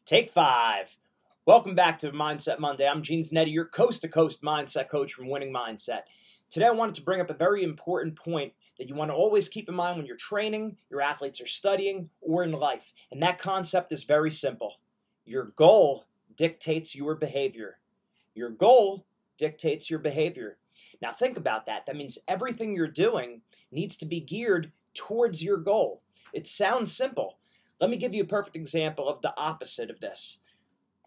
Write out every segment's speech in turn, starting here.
Take 5. Welcome back to Mindset Monday. I'm Gene Zanetti, your coast-to-coast mindset coach from Winning Mindset. Today I wanted to bring up a very important point that you want to always keep in mind when you're training, your athletes are studying, or in life. And that concept is very simple. Your goal dictates your behavior. Your goal dictates your behavior. Now think about that. That means everything you're doing needs to be geared towards your goal. It sounds simple. Let me give you a perfect example of the opposite of this.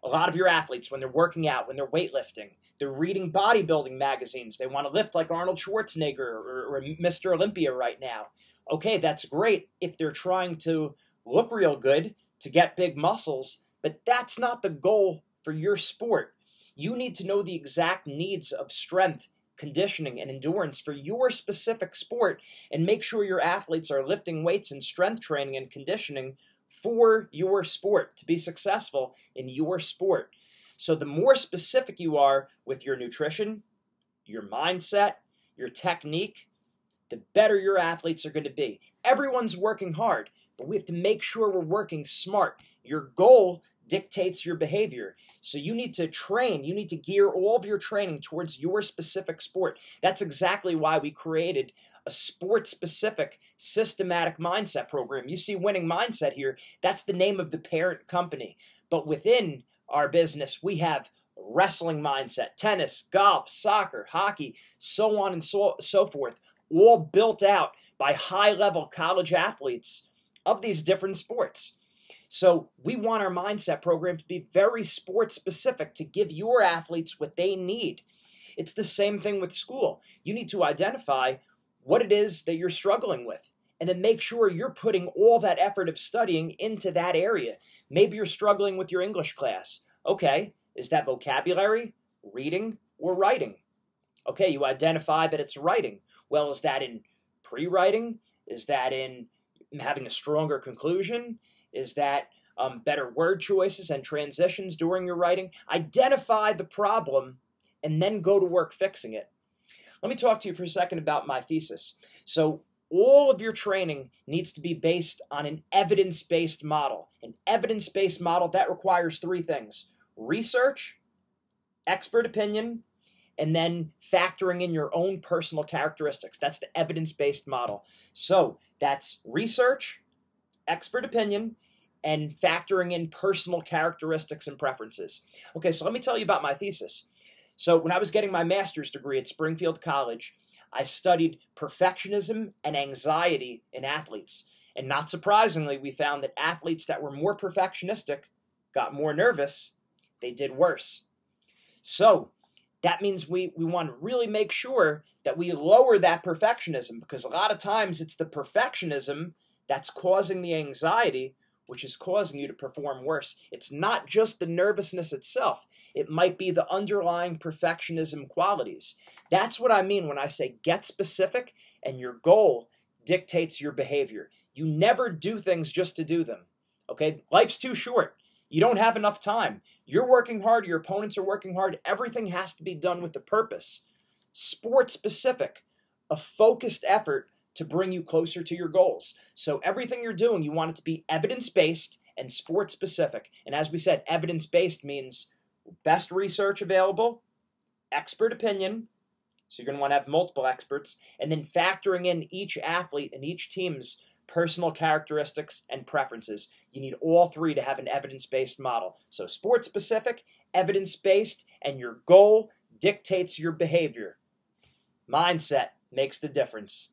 A lot of your athletes, when they're working out, when they're weightlifting, they're reading bodybuilding magazines. They want to lift like Arnold Schwarzenegger or Mr. Olympia right now. Okay, that's great if they're trying to look real good, to get big muscles, but that's not the goal for your sport. You need to know the exact needs of strength, conditioning, and endurance for your specific sport and make sure your athletes are lifting weights and strength training and conditioning for your sport to be successful in your sport. So the more specific you are with your nutrition, your mindset, your technique, the better your athletes are going to be. Everyone's working hard, but we have to make sure we're working smart. Your goal dictates your behavior. So you need to train, you need to gear all of your training towards your specific sport. That's exactly why we created a sport-specific systematic mindset program. You see Winning Mindset here, that's the name of the parent company. But within our business, we have wrestling mindset, tennis, golf, soccer, hockey, so on and so forth, all built out by high-level college athletes of these different sports. So we want our mindset program to be very sport-specific to give your athletes what they need. It's the same thing with school. You need to identify what it is that you're struggling with, and then make sure you're putting all that effort of studying into that area. Maybe you're struggling with your English class. Okay, is that vocabulary, reading, or writing? Okay, you identify that it's writing. Well, is that in pre-writing? Is that in having a stronger conclusion? Is that better word choices and transitions during your writing? Identify the problem and then go to work fixing it. Let me talk to you for a second about my thesis. So all of your training needs to be based on an evidence-based model. An evidence-based model, that requires 3 things: research, expert opinion, and then factoring in your own personal characteristics. That's the evidence-based model. So that's research, expert opinion, and factoring in personal characteristics and preferences. Okay, so let me tell you about my thesis. So when I was getting my master's degree at Springfield College, I studied perfectionism and anxiety in athletes. And not surprisingly, we found that athletes that were more perfectionistic got more nervous, they did worse. So that means we want to really make sure that we lower that perfectionism, because a lot of times it's the perfectionism that's causing the anxiety, which is causing you to perform worse. It's not just the nervousness itself. It might be the underlying perfectionism qualities. That's what I mean when I say get specific and your goal dictates your behavior. You never do things just to do them. Okay? Life's too short. You don't have enough time. You're working hard. Your opponents are working hard. Everything has to be done with a purpose. Sport specific, a focused effort to bring you closer to your goals. So everything you're doing, you want it to be evidence-based and sport-specific. And as we said, evidence-based means best research available, expert opinion, so you're going to want to have multiple experts, and then factoring in each athlete and each team's personal characteristics and preferences. You need all 3 to have an evidence-based model. So sport-specific, evidence-based, and your goal dictates your behavior. Mindset makes the difference.